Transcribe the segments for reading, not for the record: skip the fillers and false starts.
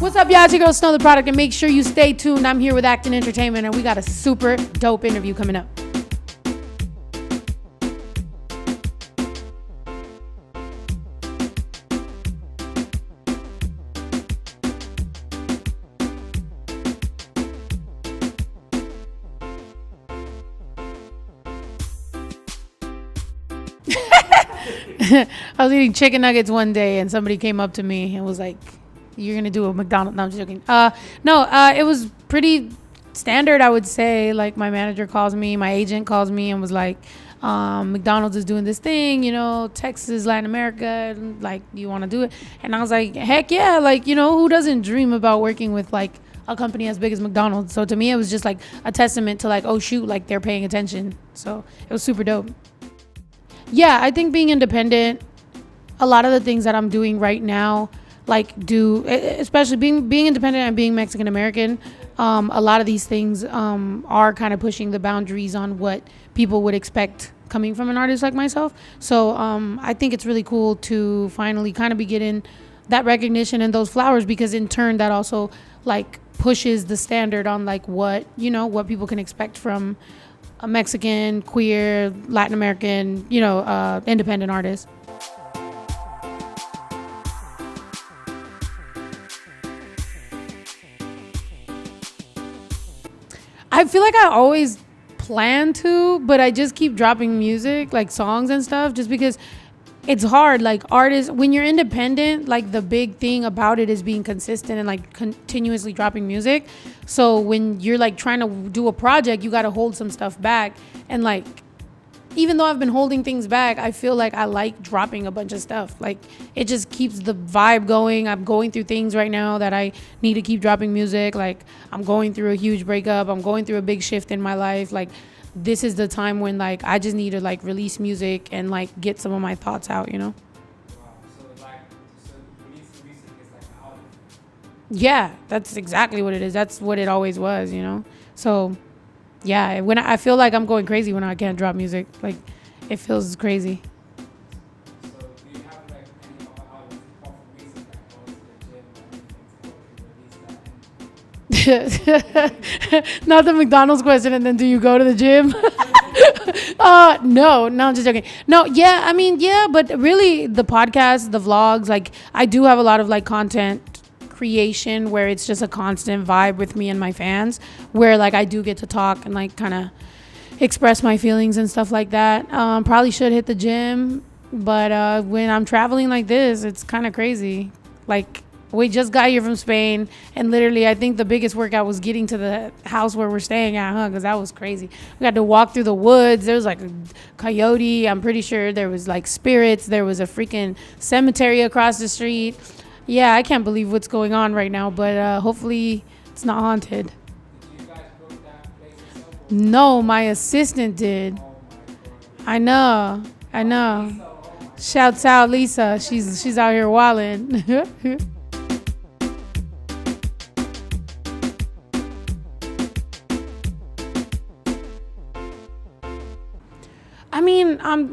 What's up, y'all? It's your girl Snow the Product, and make sure you stay tuned. I'm here with Acton Entertainment, and we got a super dope interview coming up. I was eating chicken nuggets one day, and somebody came up to me and was like, "You're gonna do a McDonald's?" No, I'm just joking. It was pretty standard, I would say. Like, my manager calls me, my agent calls me, and was like, "McDonald's is doing this thing, Texas, Latin America. Like, you want to do it?" And I was like, "Heck yeah!" Like, who doesn't dream about working with like a company as big as McDonald's? So to me, it was just like a testament to like, oh shoot, like they're paying attention. So it was super dope. Yeah, I think being independent, a lot of the things that I'm doing right now, especially being independent and being Mexican American, a lot of these things are kind of pushing the boundaries on what people would expect coming from an artist like myself. So I think it's really cool to finally kind of be getting that recognition and those flowers, because in turn that also like pushes the standard on like what people can expect from a Mexican, queer, Latin American, independent artist. I feel like I always plan to, but I just keep dropping music, like songs and stuff, just because it's hard. Like, artists, when you're independent, like the big thing about it is being consistent and like continuously dropping music. So when you're like trying to do a project, you got to hold some stuff back. And like, even though I've been holding things back, I feel like I like dropping a bunch of stuff. Like, it just keeps the vibe going. I'm going through things right now that I need to keep dropping music. Like, I'm going through a huge breakup. I'm going through a big shift in my life. Like, this is the time when like I just need to like release music and like get some of my thoughts out, Wow. So releasing music is like an outlet. Yeah, that's exactly what it is. That's what it always was, So yeah, when I feel like I'm going crazy when I can't drop music, like it feels crazy. So do you have like any other outlets apart from music, like going to the gym or anything to help you release that? Not the McDonald's question, and then do you go to the gym? No, I'm just joking. No, yeah, I mean, yeah, but really the podcast, the vlogs, like I do have a lot of like content creation where it's just a constant vibe with me and my fans, where like I do get to talk and like kind of express my feelings and stuff like that. Probably should hit the gym, but when I'm traveling like this, it's kind of crazy. Like, we just got here from Spain, and literally I think the biggest workout was getting to the house where we're staying at, because that was crazy. We got to walk through the woods. There was like a coyote. I'm pretty sure there was like spirits. There was a freaking cemetery across the street. Yeah, I can't believe what's going on right now, but hopefully it's not haunted. Did you guys book that place yourself? No, my assistant did. Oh my God. I know. So, oh my Shouts out Lisa. She's out here wilding. I mean, I'm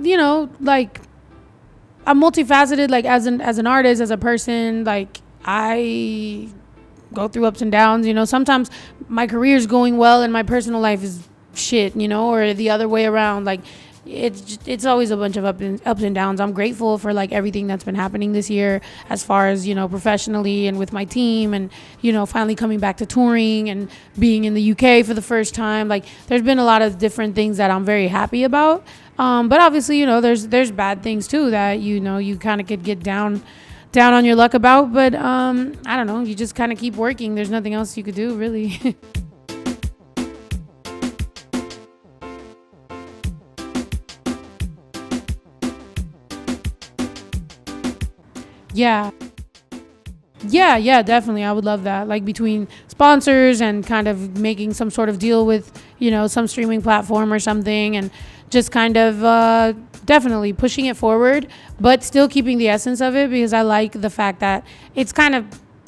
multifaceted, like as an artist, as a person. Like, I go through ups and downs. Sometimes my career's going well and my personal life is shit. Or the other way around. Like, it's always a bunch of ups and downs. I'm grateful for like everything that's been happening this year, as far as professionally and with my team, and finally coming back to touring and being in the UK for the first time. Like, there's been a lot of different things that I'm very happy about. But obviously, there's bad things too that you kind of could get down on your luck about. But I don't know. You just kind of keep working. There's nothing else you could do, really. Yeah, definitely. I would love that. Like, between sponsors and kind of making some sort of deal with, some streaming platform or something, and just kind of definitely pushing it forward, but still keeping the essence of it, because I like the fact that it's kind of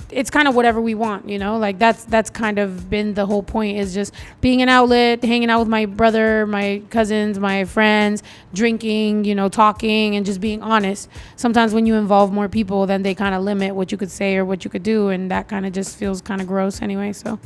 it's kind of whatever we want, you know, like that's kind of been the whole point, is just being an outlet, hanging out with my brother, my cousins, my friends, drinking, you know, talking, and just being honest. Sometimes when you involve more people, then they kind of limit what you could say or what you could do, and that kind of just feels kind of gross anyway. So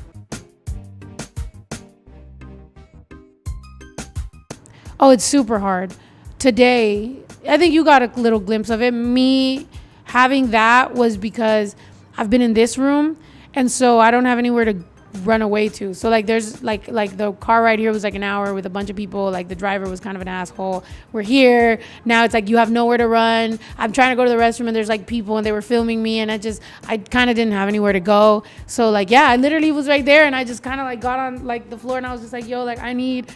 oh, it's super hard. Today, I think you got a little glimpse of it. Me having that was because I've been in this room, and so I don't have anywhere to run away to. So like there's like the car ride here was like an hour with a bunch of people. Like the driver was kind of an asshole. We're here. Now it's like you have nowhere to run. I'm trying to go to the restroom and there's like people and they were filming me, and I kind of didn't have anywhere to go. So like, yeah, I literally was right there, and I just kind of like got on like the floor, and I was just like, yo, like I need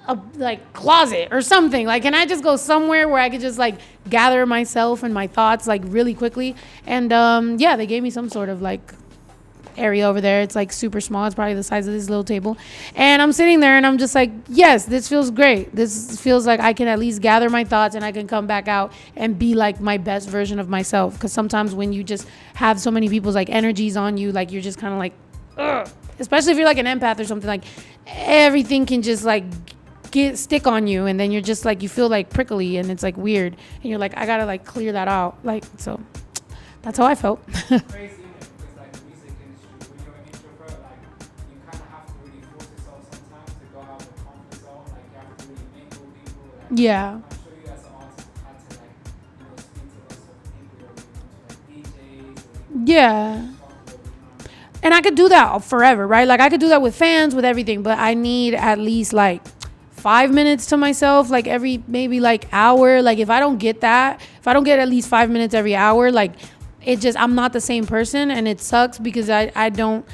a like closet or something. Like, can I just go somewhere where I could just like gather myself and my thoughts like really quickly? And yeah, they gave me some sort of like area over there. It's like super small. It's probably the size of this little table. And I'm sitting there and I'm just like, yes, this feels great. This feels like I can at least gather my thoughts and I can come back out and be like my best version of myself. Because sometimes when you just have so many people's like energies on you, like you're just kind of like, ugh. Especially if you're like an empath or something, like everything can just like stick on you, and then you're just like, you feel like prickly, and it's like weird, and you're like, I gotta like clear that out. Like, so that's how I felt. Crazy, isn't it? Because like the music industry, when you're an introvert, like you kind of have to really force yourself sometimes to go out of the comfort zone. Like you have to really mingle with people. Like, Yeah. I'm sure you as an artist have had to like, you know, speak to lots of people, or you know, to like DJs, or Yeah. And I could do that forever, right? Like I could do that with fans, with everything, but I need at least like 5 minutes to myself, like every maybe like hour. Like if I don't get that, if I don't get at least 5 minutes every hour, like it just, I'm not the same person, and it sucks because I don't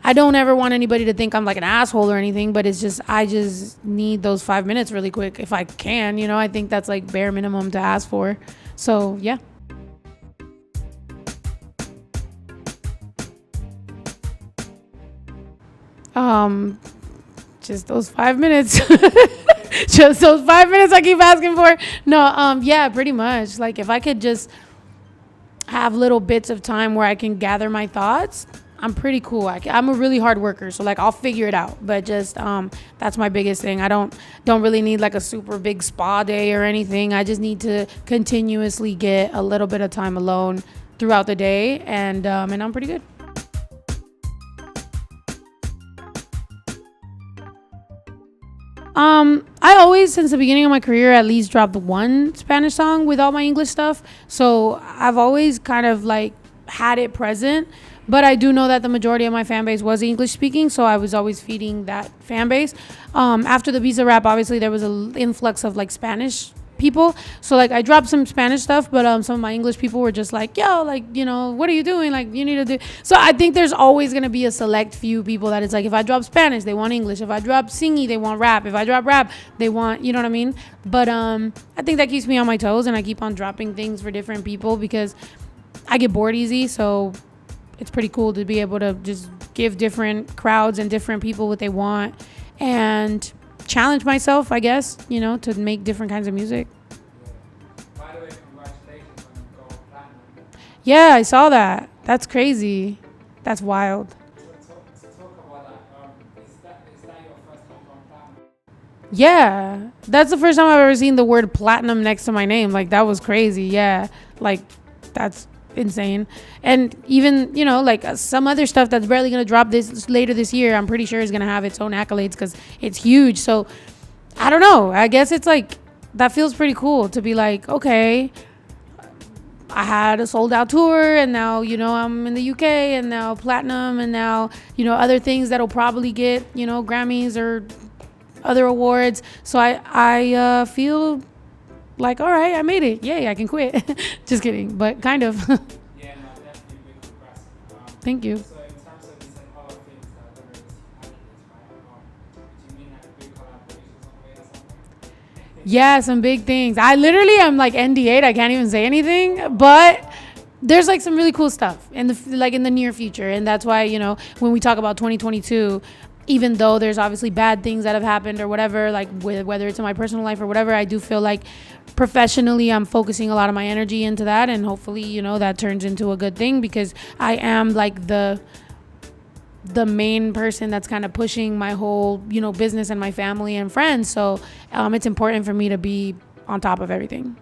ever want anybody to think I'm like an asshole or anything, but it's just, I just need those 5 minutes really quick if I can, you know. I think that's like bare minimum to ask for. So yeah. Just those 5 minutes. Just those 5 minutes I keep asking for. No, yeah, pretty much. Like if I could just have little bits of time where I can gather my thoughts, I'm pretty cool. I'm a really hard worker, so like I'll figure it out. But just that's my biggest thing. I don't really need like a super big spa day or anything. I just need to continuously get a little bit of time alone throughout the day, and I'm pretty good. I always, since the beginning of my career, at least dropped one Spanish song with all my English stuff. So I've always kind of like had it present, but I do know that the majority of my fan base was English speaking. So I was always feeding that fan base. After the Visa rap, obviously there was an influx of like Spanish people. So like I dropped some Spanish stuff, but some of my English people were just like, yo, like, you know, what are you doing? Like, you need to do. So I think there's always going to be a select few people that it's like, if I drop Spanish, they want English. If I drop singy, they want rap. If I drop rap, they want, you know what I mean? But I think that keeps me on my toes, and I keep on dropping things for different people because I get bored easy. So it's pretty cool to be able to just give different crowds and different people what they want, and challenge myself, I guess, you know, to make different kinds of music. by the way, congratulations on gold platinum. Yeah, I saw that. That's crazy. That's wild. To talk about that, is that your first time on platinum? Yeah, that's the first time I've ever seen the word platinum next to my name. Like, that was crazy. Yeah, like, that's insane. And even, you know, like some other stuff that's barely gonna drop this later this year, I'm pretty sure is gonna have its own accolades because it's huge. So I don't know, I guess it's like, that feels pretty cool to be like, okay, I had a sold out tour, and now, you know, I'm in the UK, and now platinum, and now, you know, other things that'll probably get, you know, Grammys or other awards. So I feel like, all right, I made it. Yay, I can quit. Just kidding, but kind of. Yeah, no, definitely big congrats. Thank you. So in terms of these like other things that are going to receive accolades, right? Do you mean like big collaborations on the way or something? Yeah, some big things. I literally am like NDA'd. I can't even say anything, but there's like some really cool stuff in the near future, and that's why, you know, when we talk about 2022, even though there's obviously bad things that have happened or whatever, like whether it's in my personal life or whatever, I do feel like professionally I'm focusing a lot of my energy into that, and hopefully, that turns into a good thing, because I am like the main person that's kind of pushing my whole, business and my family and friends. So it's important for me to be on top of everything.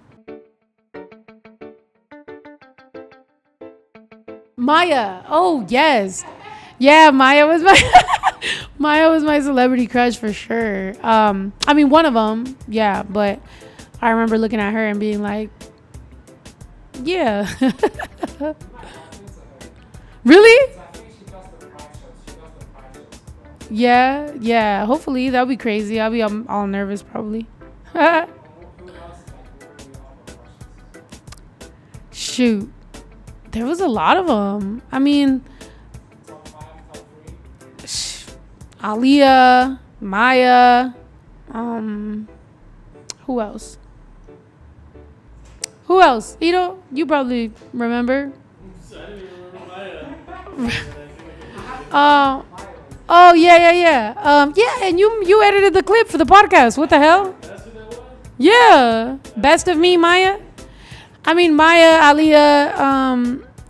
Maya. Oh, yes. Yeah, Maya was my Maya was my celebrity crush for sure. I mean, one of them, yeah, but I remember looking at her and being like, yeah. Really? Yeah. Hopefully that'll be crazy. I'll be all nervous probably. Shoot, there was a lot of them. I mean, Aaliyah, Maya, um, who else? Who else? You probably remember. Uh, oh yeah. Yeah, and you edited the clip for the podcast. What the hell? Yeah, best of me, Maya. I mean, Maya, Aaliyah.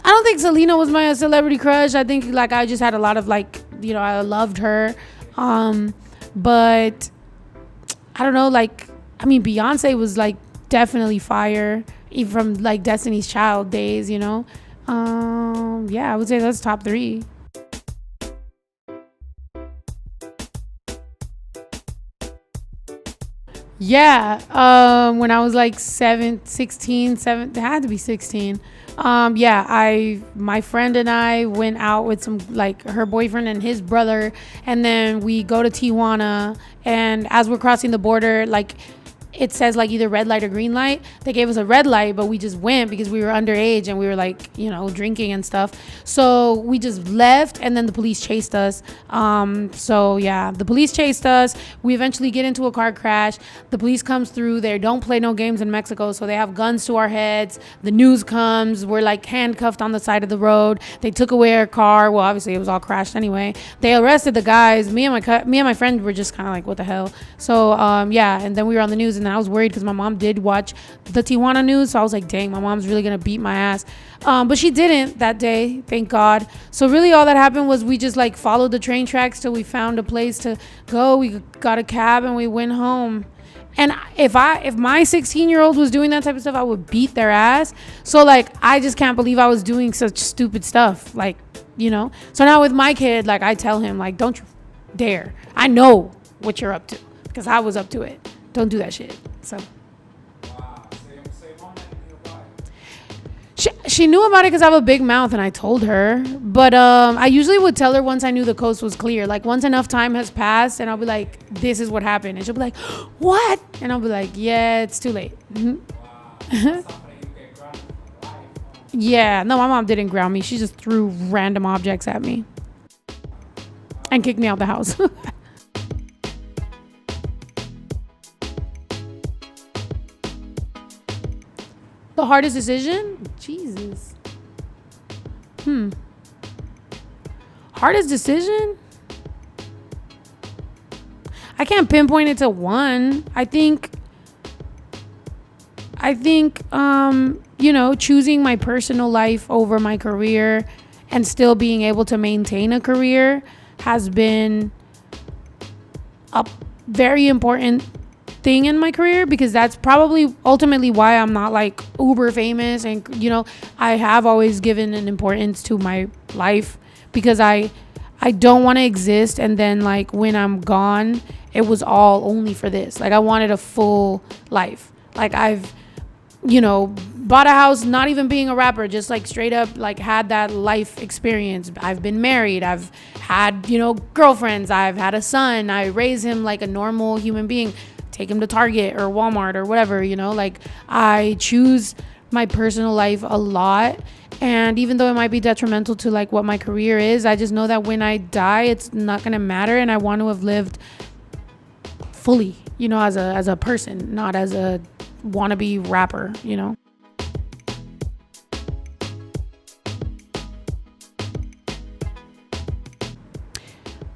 I don't think Selena was my celebrity crush. I think like I just had a lot of like, I loved her. But I don't know, like, I mean, Beyonce was like definitely fire, even from like Destiny's Child days, Yeah, I would say that's top three. Yeah, when I was like 16, 7, it had to be 16. Yeah, my friend and I went out with some, like, her boyfriend and his brother, and then we go to Tijuana, and as we're crossing the border, like, it says like either red light or green light. They gave us a red light, but we just went because we were underage and we were like, drinking and stuff. So we just left, and then the police chased us. So yeah, the police chased us. We eventually get into a car crash. The police comes through. They don't play no games in Mexico, so they have guns to our heads. The news comes. We're like handcuffed on the side of the road. They took away our car. Well, obviously it was all crashed anyway. They arrested the guys. Me and my friend were just kind of like, what the hell? So yeah, and then we were on the news, and I was worried because my mom did watch the Tijuana news. So I was like, dang, my mom's really going to beat my ass. But she didn't that day, thank God. So really all that happened was we just like followed the train tracks till we found a place to go. We got a cab and we went home. And if my 16-year-old was doing that type of stuff, I would beat their ass. So like, I just can't believe I was doing such stupid stuff. Like, So now with my kid, like I tell him, like, don't you dare. I know what you're up to because I was up to it. Don't do that shit. So. She knew about it because I have a big mouth, and I told her. But I usually would tell her once I knew the coast was clear. Like once enough time has passed, and I'll be like, "This is what happened," and she'll be like, "What?" And I'll be like, "Yeah, it's too late." Mm-hmm. Yeah, no, my mom didn't ground me. She just threw random objects at me and kicked me out the house. The hardest decision? Jesus. Hardest decision? I can't pinpoint it to one. I think choosing my personal life over my career and still being able to maintain a career has been a very important thing in my career, because that's probably ultimately why I'm not like uber famous. And I have always given an importance to my life, because I don't want to exist and then like when I'm gone it was all only for this. Like I wanted a full life. Like I've bought a house not even being a rapper, just like straight up like had that life experience. I've been married, I've had girlfriends, I've had a son, I raise him like a normal human being, take him to Target or Walmart or whatever, like I choose my personal life a lot. And even though it might be detrimental to like what my career is, I just know that when I die, it's not going to matter. And I want to have lived fully, as a person, not as a wannabe rapper,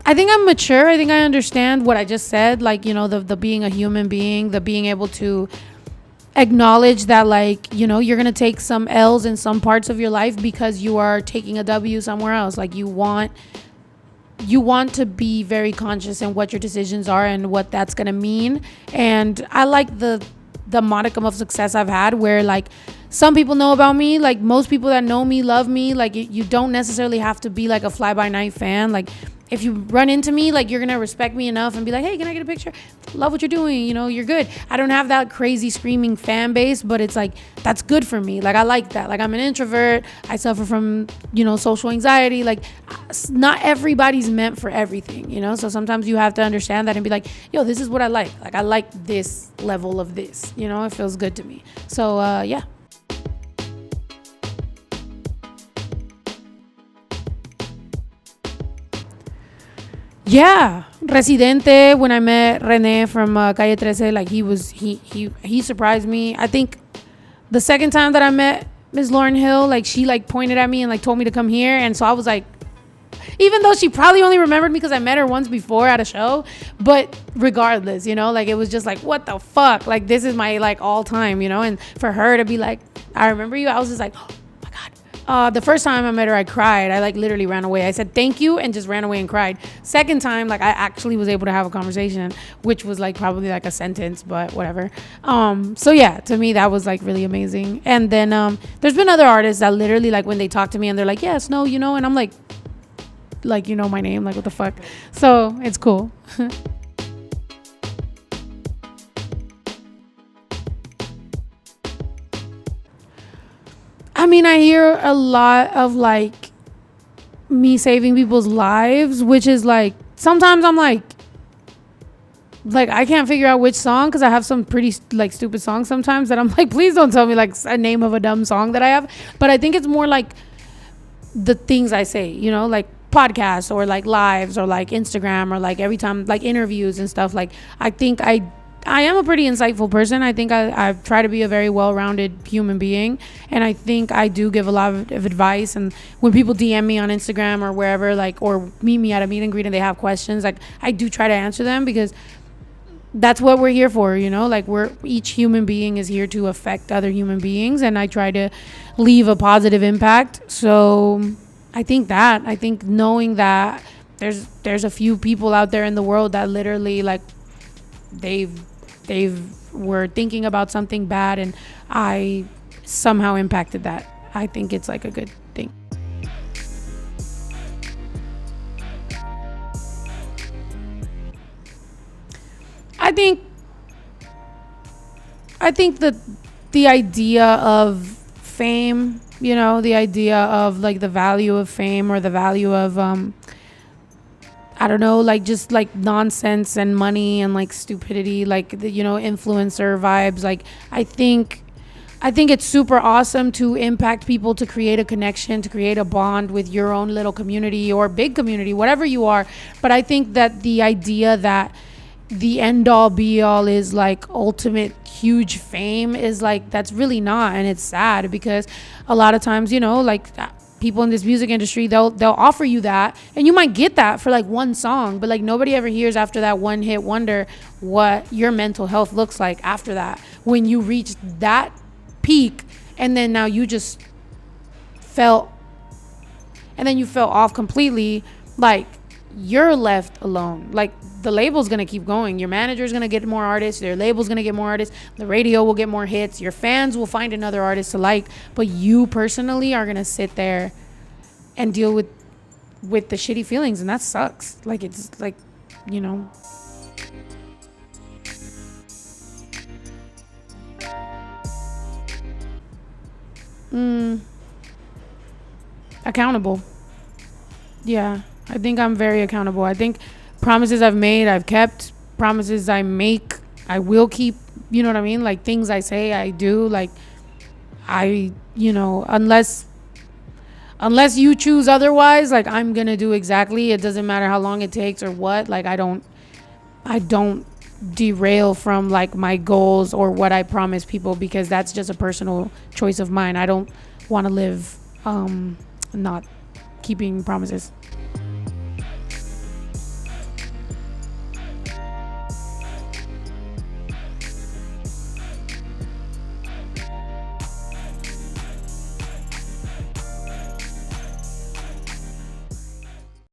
I think I'm mature. I think I understand what I just said. Like, the being a human being, the being able to acknowledge that, like, you're going to take some L's in some parts of your life because you are taking a W somewhere else. Like, you want to be very conscious in what your decisions are and what that's going to mean. And I like the modicum of success I've had where, like, some people know about me. Like, most people that know me love me. Like, you don't necessarily have to be like a fly by night fan. Like, if you run into me, like, you're gonna respect me enough and be like, hey, can I get a picture? Love what you're doing, you're good. I don't have that crazy screaming fan base, but it's like, that's good for me. Like, I like that. Like, I'm an introvert. I suffer from, social anxiety. Like, not everybody's meant for everything, so sometimes you have to understand that and be like, yo, this is what I like. Like, I like this level of this, it feels good to me. So yeah. Yeah, Residente. When I met Rene from Calle 13, like, he surprised me. I think the second time that I met Miss Lauren Hill, like, she like pointed at me and like told me to come here, and so I was like, even though she probably only remembered me because I met her once before at a show, but regardless, like, it was just like, what the fuck, like, this is my like all time, and for her to be like, I remember you, I was just like, the first time I met her, I cried. I like literally ran away. I said thank you and just ran away and cried. Second time, like, I actually was able to have a conversation, which was like probably like a sentence, but whatever. So yeah, to me that was like really amazing. And then there's been other artists that literally, like, when they talk to me and they're like, yes, no, and I'm like my name, like, what the fuck? So it's cool. I mean, I hear a lot of like me saving people's lives, which is like, sometimes I'm like I can't figure out which song, because I have some pretty like stupid songs sometimes that I'm like, please don't tell me like a name of a dumb song that I have. But I think it's more like the things I say, like podcasts or like lives or like Instagram or like every time like interviews and stuff. Like, I think I am a pretty insightful person. I think I try to be a very well-rounded human being, and I think I do give a lot of advice. And when people DM me on Instagram or wherever, like, or meet me at a meet and greet and they have questions, like, I do try to answer them, because that's what we're here for, like, each human being is here to affect other human beings, and I try to leave a positive impact. So I think knowing that there's a few people out there in the world that literally, like, they've were thinking about something bad, and I somehow impacted that. I think it's like a good thing. I think that the idea of fame, the idea of like the value of fame, or the value of I don't know, like, just like nonsense and money and like stupidity, like the influencer vibes. Like, I think it's super awesome to impact people, to create a connection, to create a bond with your own little community or big community, whatever you are. But I think that the idea that the end all be all is like ultimate huge fame is like, that's really not. And it's sad, because a lot of times, like, people in this music industry, they'll offer you that, and you might get that for like one song, but like nobody ever hears after that one hit wonder what your mental health looks like after that, when you reach that peak, and then now you just fell, and then you fell off completely. Like, you're left alone. Like, the label's gonna keep going, your manager's gonna get more artists, their label's gonna get more artists, the radio will get more hits, your fans will find another artist to like, but you personally are gonna sit there and deal with the shitty feelings, and that sucks. Like, it's like, accountable. Yeah, I think I'm very accountable. I think promises I've made, I've kept. Promises I make, I will keep. You know what I mean? Like, things I say, I do. Like, unless you choose otherwise, like, I'm gonna do exactly. It doesn't matter how long it takes or what. Like, I don't derail from like my goals or what I promise people, because that's just a personal choice of mine. I don't want to live not keeping promises.